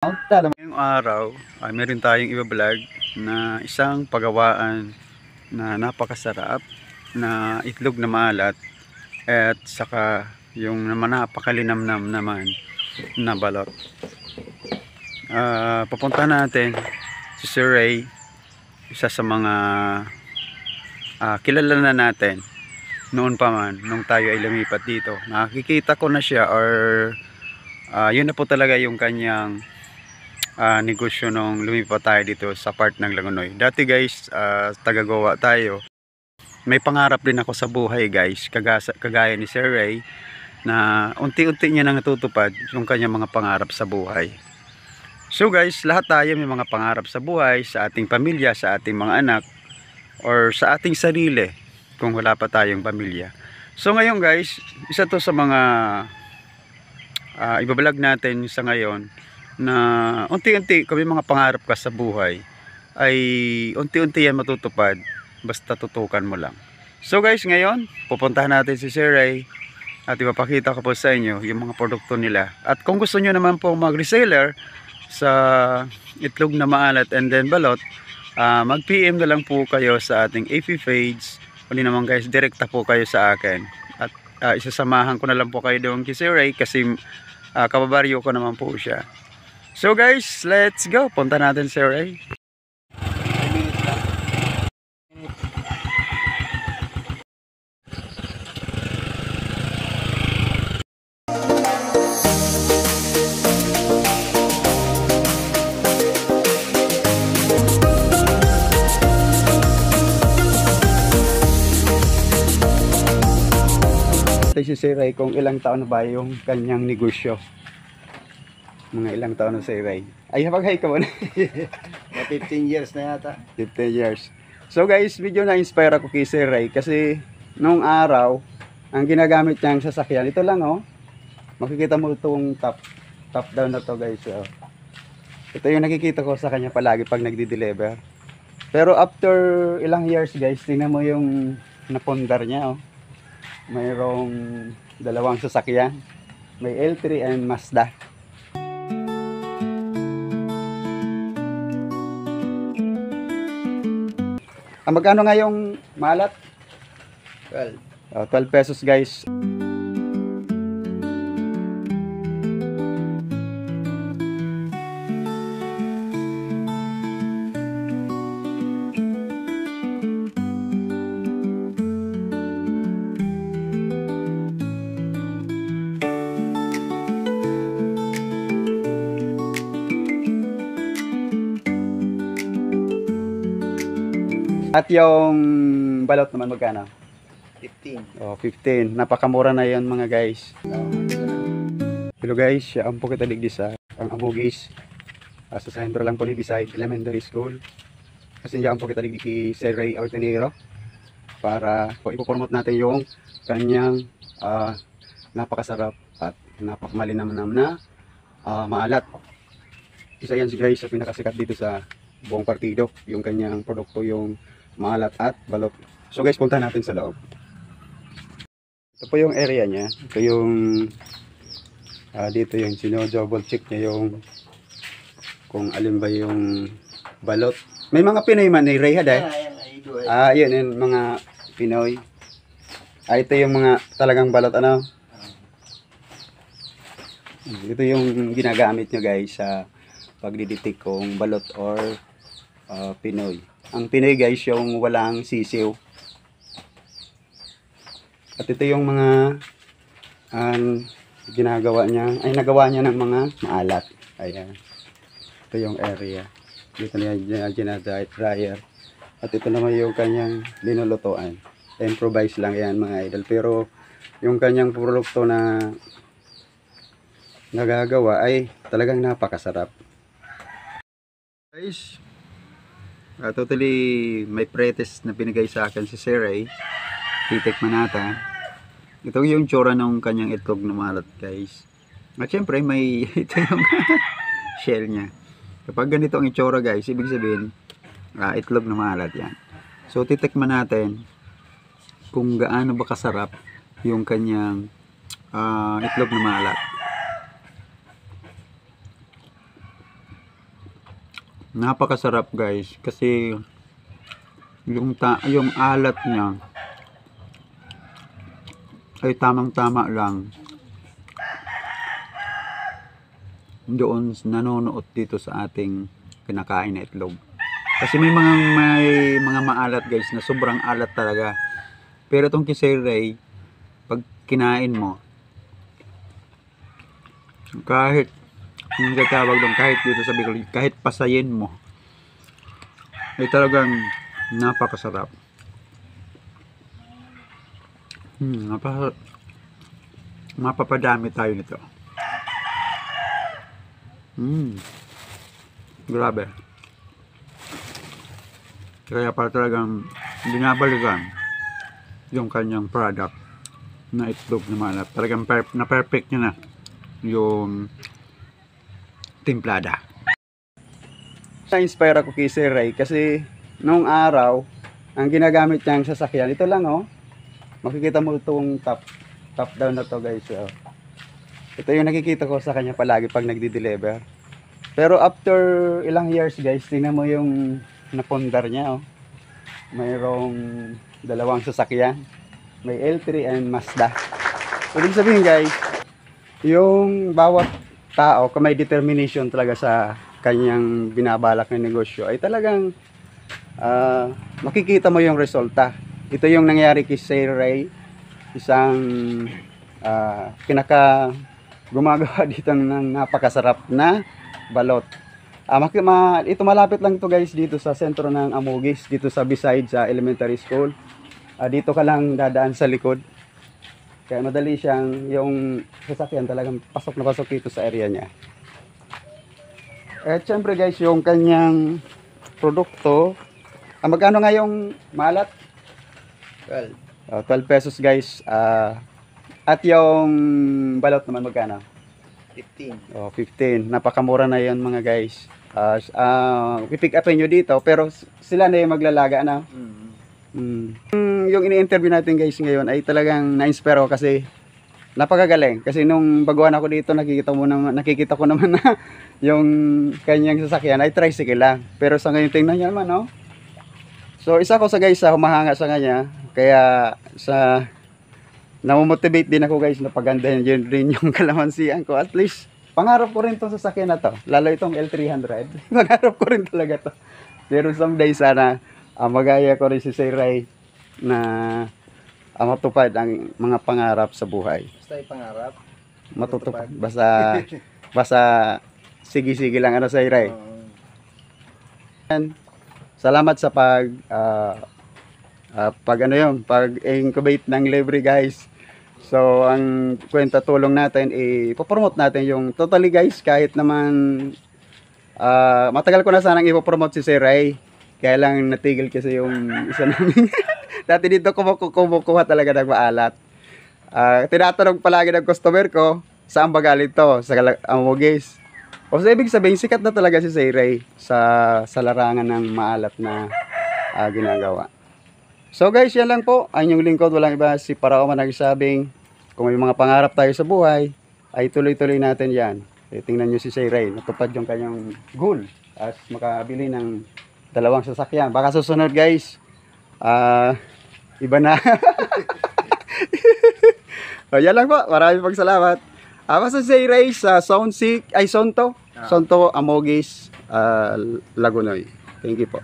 Ngayong araw ay meron tayong i-vlog na isang pagawaan na napakasarap na itlog na maalat at saka yung napakalinamnam naman na balot. Papunta natin si Sir Ray, isa sa mga kilala na natin noon pa man nung tayo ay lumipat dito. Nakikita ko na siya or yun na po talaga yung kanyang negosyo nung lumipat tayo dito sa part ng Langonoy. Dati guys, taga-Goa tayo. May pangarap din ako sa buhay guys, kagaya ni Sir Ray, na unti-unti niya nang natutupad yung kanyang mga pangarap sa buhay. So guys, lahat tayo may mga pangarap sa buhay, sa ating pamilya, sa ating mga anak, or sa ating sarili kung wala pa tayong pamilya. So ngayon guys, isa to sa mga ibablog natin sa ngayon na unti-unti kung may mga pangarap ka sa buhay ay unti-unti yan matutupad basta tutukan mo lang. So guys, ngayon pupuntahan natin si Sir Ray at ipapakita ko po sa inyo yung mga produkto nila. At kung gusto nyo naman po mag-reseller sa itlog na maalat and then balot, mag-PM na lang po kayo sa ating FB page. Uli naman guys, direkta po kayo sa akin at isasamahan ko na lang po kayo doon kay Sir Ray kasi kababaryo ko naman po siya. So guys, let's go. Punta natin si Ray. Si Sir Ray kung ilang taon na ba yung kanyang negosyo. Mga ilang taon na si Ray. Ay, habag-hay ka muna. 15 years na yata. 15 years. So guys, medyo na-inspire ako kay Sir Ray kasi nung araw, ang ginagamit niyang sasakyan, ito lang oh. Makikita mo itong top down na to guys. Oh. Ito yung nakikita ko sa kanya palagi pag nagdi-deliver. Pero after ilang years guys, tingnan mo yung napundar niya oh. Mayroong dalawang sasakyan. May L3 and Mazda. Magkano nga yung malat? 12. 12 pesos guys. At yung balot naman magkano? 15. Oh, 15. Napakamura na 'yon mga guys. Hello guys, ang po kita digdi sa ang Abugis. Sa sentro lang po ni Bisay Elementary School. Kasi yan po kita digdi kay Sir Ray Ortenero para po ipopromote natin yung kanyang napakasarap at napakamalinamnam na maalat. Isa yan si guys sa pinakasikat dito sa buong partido, yung kanyang produkto yung maalat at balot. So guys, punta natin sa loob. Ito po yung area niya. Ito yung dito yung sino-double check niya yung kung alin ba yung balot. May mga Pinoy man ni Ray Haday. Yun yung mga Pinoy. Ito yung mga talagang balot ano. Ito yung ginagamit nyo guys sa pagdidetect kung balot or Pinoy. Ang Pinoy guys yung walang sisiw. At ito yung mga ginagawa niya, ay nagawa niya ng mga maalat. Ayan. Ito yung area. Dito niya dryer. At ito naman yung kanyang linulutuan. Improvise lang yan mga idol. Pero yung kanyang produkto na nagagawa ay talagang napakasarap. Guys, totally may pretest na binigay sa akin si Sir Ray. Titikman natin. Ito yung tsura ng kanyang itlog na maalat guys. At syempre may ito yung shell niya. Kapag ganito ang itsura guys, ibig sabihin itlog na maalat yan. So titikman natin kung gaano ba kasarap yung kanyang itlog na maalat. Napakasarap guys kasi yung alat niya ay tamang-tama lang doon nanonood dito sa ating kinakain na itlog. Kasi may mga maalat guys na sobrang alat talaga. Pero itong Kisay Ray, pag kinain mo, kahit yung tatawag doon, kahit dito sa Bicol, kahit pasayin mo, ay talagang napakasarap. Mapapadami tayo nito. Grabe. Kaya para talagang binabalikan yung kanyang product na itlog na maalat. Talagang perfect niya na yung timplada. Na-inspire ako kay Sir Ray kasi nung araw, ang ginagamit niyang sasakyan, ito lang oh. Makikita mo itong top down na to guys. Oh. Ito yung nakikita ko sa kanya palagi pag nagdi-deliver. Pero after ilang years guys, tingnan mo yung napondar niya oh. Mayroong dalawang sasakyan. May L3 and Mazda. Ibig sabihin guys, yung bawat tao kung may determination talaga sa kanyang binabalak na negosyo ay talagang makikita mo yung resulta. Ito yung nangyari kay Sir Ray, isang gumagawa dito ng napakasarap na balot. Ito malapit lang ito guys dito sa sentro ng Amugis, dito sa beside sa elementary school. Dito ka lang dadaan sa likod. Kaya madali siyang, yung sasakyan talagang pasok na pasok dito sa area niya. At syempre guys, yung kanyang produkto, magkano nga yung malat? 12. 12 pesos guys. At yung balot naman magkano? 15. 15. Napakamura na yon mga guys. Pipick upin nyo dito, pero sila na yung maglalaga na. Yung ini-interview natin guys ngayon ay talagang na-inspire ako kasi napakagaling. Kasi nung baguhan ako dito, nakikita ko naman na yung kanyang sasakyan ay tricycle lang. Pero sa ngayon tingnan niyo naman, no? So isa ko sa guys sa humahanga sa kanya, kaya namomotivate din ako guys na pagandahin yun rin yung kalamansian ko. At least pangarap ko rin itong sasakyan na to, lalo itong L300. Pangarap ko rin talaga to. Pero someday sana magaya ko rin si Sir Ray na matupad ang mga pangarap sa buhay. Basta yung pangarap. Matutupad. Basta sige-sige lang ano Sir Ray. Salamat sa pag-incubate ng libre guys. So ang kwenta tulong natin ipopromote natin yung totally guys, kahit naman matagal ko na sanang ipopromote si Sir Ray. Kaya lang natigil kasi yung isa namin. Dati dito kumukuha talaga ng maalat. Tinatanong palagi ng customer ko, saan ba galing to? Sa Amugis. O so, ibig sabihin, sikat na talaga si Sir Ray sa larangan ng maalat na ginagawa. So guys, yan lang po. Ang inyong lingkod, walang iba, si Parao man nagsabing, kung may mga pangarap tayo sa buhay, ay tuloy-tuloy natin yan. Tingnan nyo si Sir Ray, natupad yung kanyang goal as makabili ng 2 sasakyan. Baka susunod guys, iba na. O, yan lang po. Maraming pagsalamat. Basta si Ray sa Sonto, Amugis, Lagunoy. Thank you po.